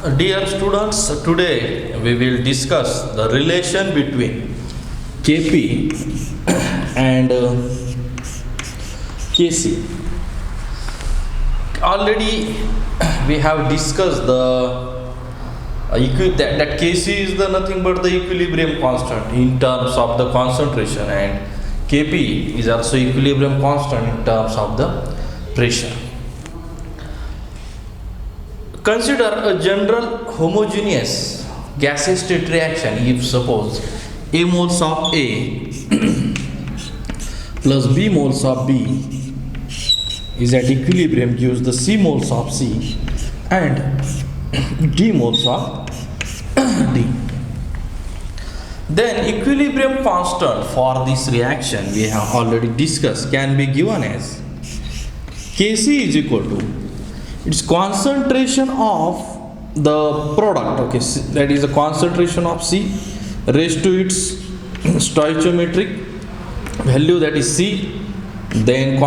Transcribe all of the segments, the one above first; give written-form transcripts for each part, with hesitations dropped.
Dear students, today we will discuss the relation between Kp and Kc. Already we have discussed that Kc is the nothing but the equilibrium constant in terms of the concentration, and Kp is also equilibrium constant in terms of the pressure. Consider a general homogeneous gaseous state reaction if suppose A moles of A plus B moles of B is at equilibrium gives the C moles of C and D moles of D. Then equilibrium constant for this reaction we have already discussed can be given as Kc is equal to its concentration of the product, okay, that is the concentration of C raised to its stoichiometric value, that is C, then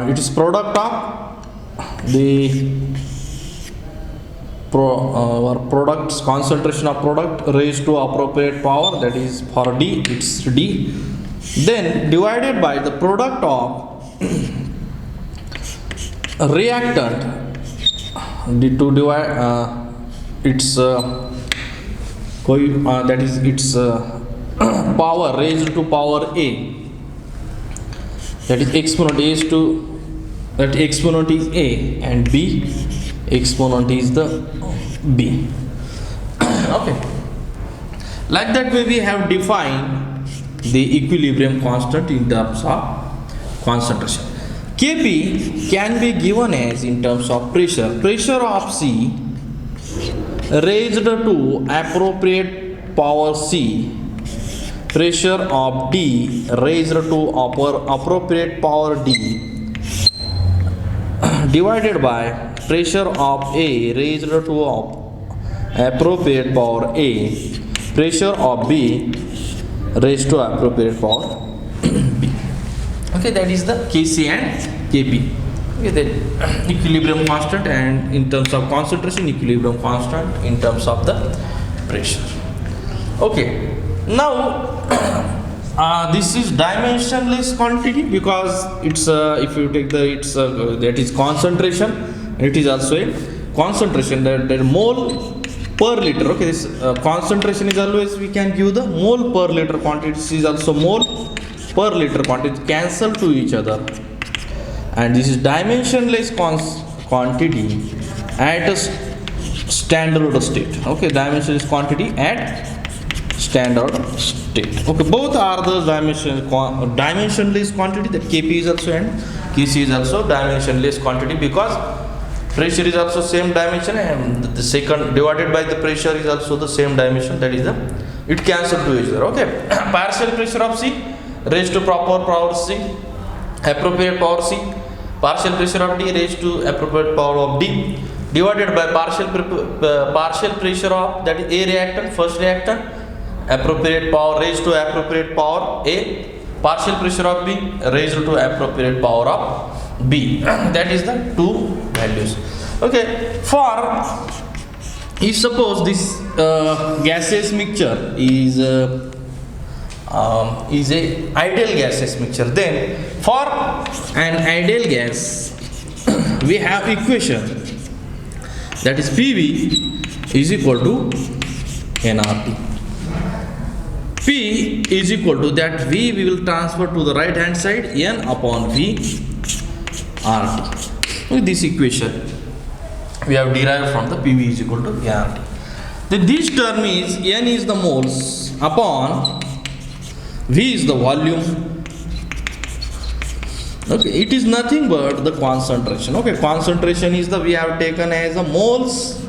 it is product of the product's concentration of product raised to appropriate power, that is for D it's D, then divided by the product of reactant to divide its that is its power raised to power A, that is exponent A is to that exponent is A and B exponent is the B. Okay, like that way we have defined the equilibrium constant in terms of concentration. Kp can be given as in terms of pressure of C raised to appropriate power C, pressure of D raised to appropriate power D, divided by pressure of A raised to appropriate power A, pressure of B raised to appropriate power B. Okay, that is the Kc and Kp. Okay, the equilibrium constant, and in terms of concentration equilibrium constant in terms of the pressure. Okay, now this is dimensionless quantity because it's if you take the it's that is concentration, it is also a concentration, that mole per liter. Okay, this concentration is always we can give the mole per liter quantity. This is also mole per liter quantity cancel to each other, and this is dimensionless quantity at a standard state. Okay, dimensionless quantity at standard state. Okay, both are the dimensionless quantity, that Kp is also and Kc is also dimensionless quantity because pressure is also same dimension and the second divided by the pressure is also the same dimension, that is the it cancel to each other. Okay, partial pressure of C raised to proper power C, appropriate power C, partial pressure of D raised to appropriate power of D, divided by partial pressure of that is A reactant, first reactant, appropriate power raised to appropriate power A, partial pressure of B raised to appropriate power of B. That is the two values. Okay, for if suppose this gaseous mixture is a ideal gaseous mixture, then for an ideal gas we have equation, that is PV is equal to nRT. P is equal to that V we will transfer to the right hand side, N upon V RT. With this equation we have derived from the PV is equal to nRT. Then this term is N is the moles upon V is the volume. Okay, it is nothing but the concentration. Okay, concentration is the we have taken as a moles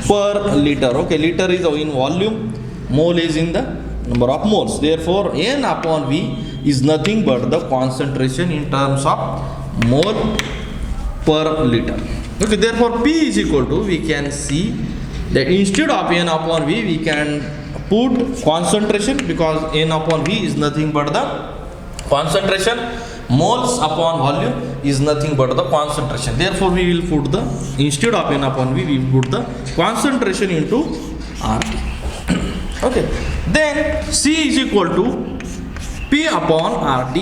per liter. Okay, liter is in volume, mole is in the number of moles. Therefore, N upon V is nothing but the concentration in terms of mole per liter. Okay, therefore P is equal to, we can see that instead of N upon V we can put concentration because N upon V is nothing but the Concentration, moles upon volume is nothing but the concentration. Therefore, we will put the, instead of N upon V, we will put the concentration into RT. Okay. Then C is equal to P upon RT.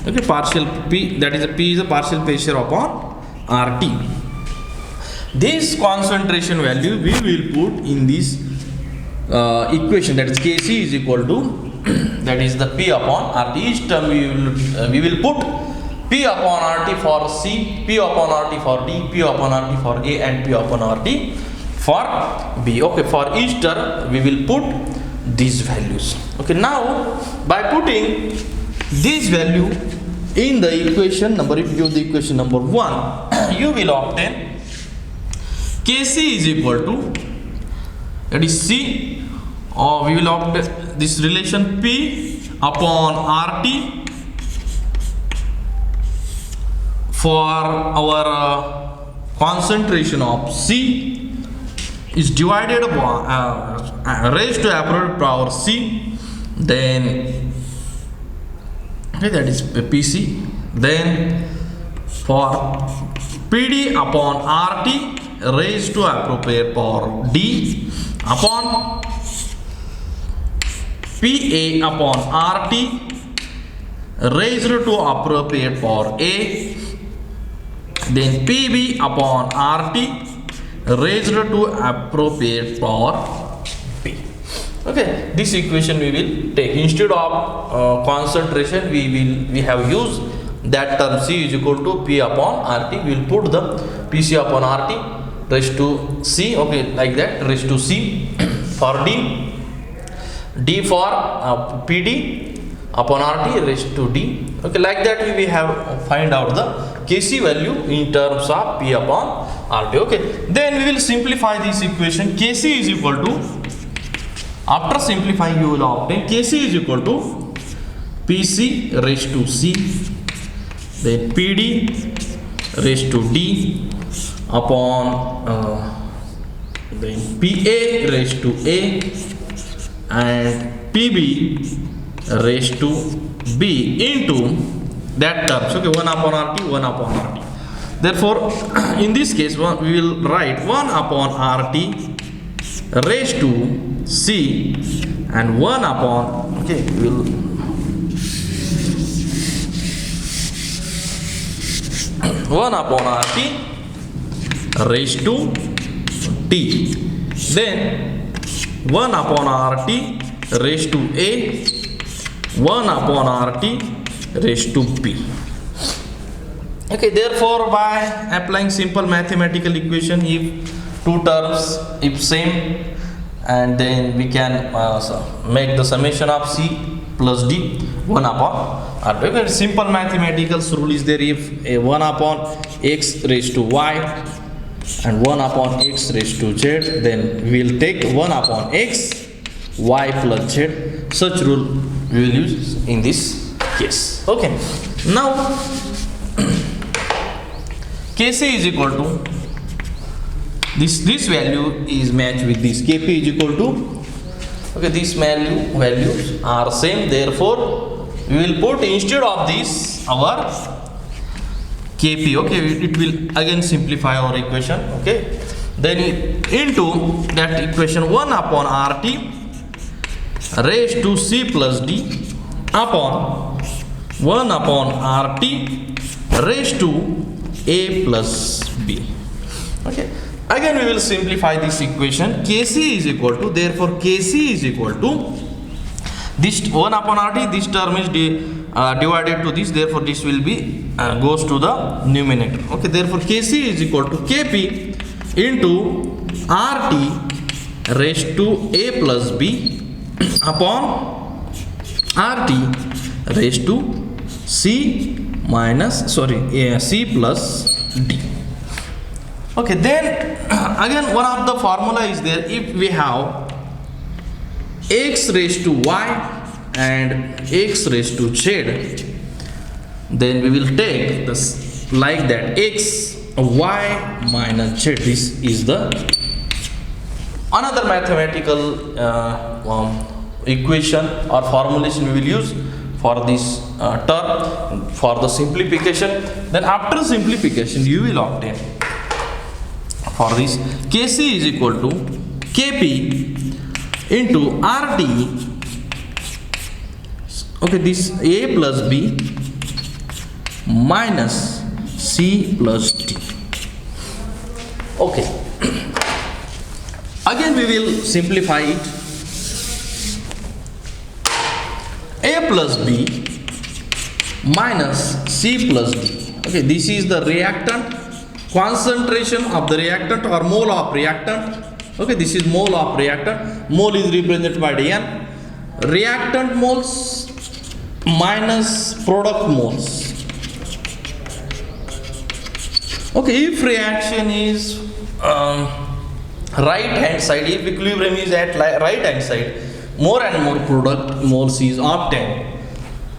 Okay, partial P, that is a P is a partial pressure upon RT. This concentration value we will put in this equation, that is Kc is equal to that is the P upon RT. Each term we will put P upon RT for C, P upon RT for D, P upon RT for A, and P upon RT for B. Okay, for each term we will put these values. Okay, now by putting this value in the equation number, if you give the equation number 1, you will obtain Kc is equal to, that is C, or we will obtain this relation P upon RT for our concentration of C is divided by raised to absolute power C, then okay, that is PC, then for PD upon RT raised to appropriate power D upon PA upon RT raised to appropriate power A, then PB upon RT raised to appropriate power B. Okay, this equation we will take instead of concentration. We have used that term C is equal to P upon RT. We will put the PC upon RT raised to C. Okay, like that, raised to C for D, D for PD upon RT raised to D. Okay, like that we have find out the Kc value in terms of P upon RT. Okay, then we will simplify this equation. Kc is equal to, after simplifying you will obtain Kc is equal to PC raised to C, then PD raised to D upon then PA raised to A, and PB raised to B into that terms. Okay, 1 upon RT, 1 upon RT. Therefore, in this case, we will write 1 upon RT raised to C and 1 upon, okay, we will 1 upon RT raised to T, then 1 upon RT raised to A, 1 upon RT raised to B. Okay, therefore by applying simple mathematical equation, if two terms if same, and then we can make the summation of C plus D 1 upon RT. Okay, simple mathematical rule is there. If a 1 upon X raised to Y and 1 upon X raised to Z, then we will take 1 upon X Y plus Z. Such rule we will use in this case. Okay, now Kc is equal to this value is matched with this. Kp is equal to, okay, these values are same. Therefore, we will put instead of this our Kp. Okay, it will again simplify our equation. Okay, then into that equation 1 upon RT raised to C plus D upon 1 upon RT raised to A plus B. Okay, again we will simplify this equation. Kc is equal to, therefore Kc is equal to this 1 upon RT, this term is divided to this, therefore this will be goes to the numerator. Okay, therefore Kc is equal to Kp into RT raised to A plus B upon RT raised to C minus C plus D. Okay, then again one of the formula is there. If we have X raised to Y and X raised to Z, then we will take this like that, X Y minus Z. This is the another mathematical equation or formulation we will use for this term for the simplification. Then after simplification you will obtain for this Kc is equal to Kp into RT. Okay, this A plus B minus C plus D. Okay, again we will simplify it. A plus B minus C plus D. Okay, this is the reactant, concentration of the reactant or mole of reactant. Okay, this is mole of reactant. Mole is represented by N. Reactant moles minus product moles. Okay, if reaction is right hand side, if equilibrium is at right hand side, more and more product moles is obtained,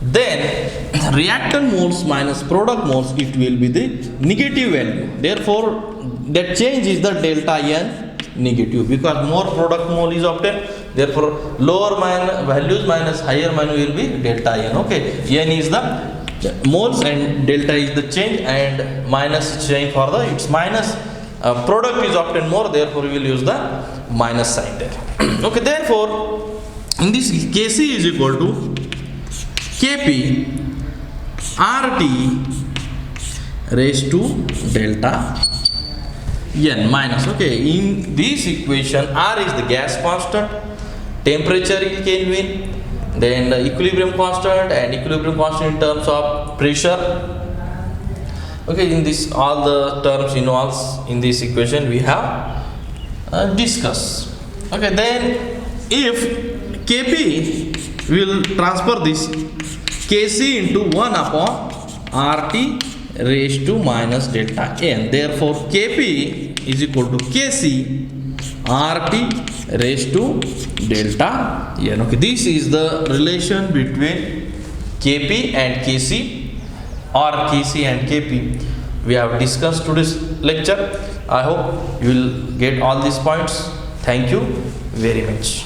then reactant moles minus product moles, it will be the negative value. Therefore that change is the delta N negative, because more product mole is obtained. Therefore lower values minus higher value will be delta N. Okay, N is the moles and delta is the change, and minus change for the its minus. Product is obtained more, therefore we will use the minus sign there. Okay, therefore in this Kc is equal to Kp RT raised to delta N minus. Okay, in this equation R is the gas constant, temperature is Kelvin, then the equilibrium constant, and equilibrium constant in terms of pressure. Okay, in this all the terms involves in this equation we have discussed. Okay, then if Kp will transfer this Kc into 1 upon RT raised to minus delta N. Therefore Kp is equal to Kc RT raised to delta N. Okay, this is the relation between Kp and Kc, or Kc and Kp. We have discussed today's lecture. I hope you will get all these points. Thank you very much.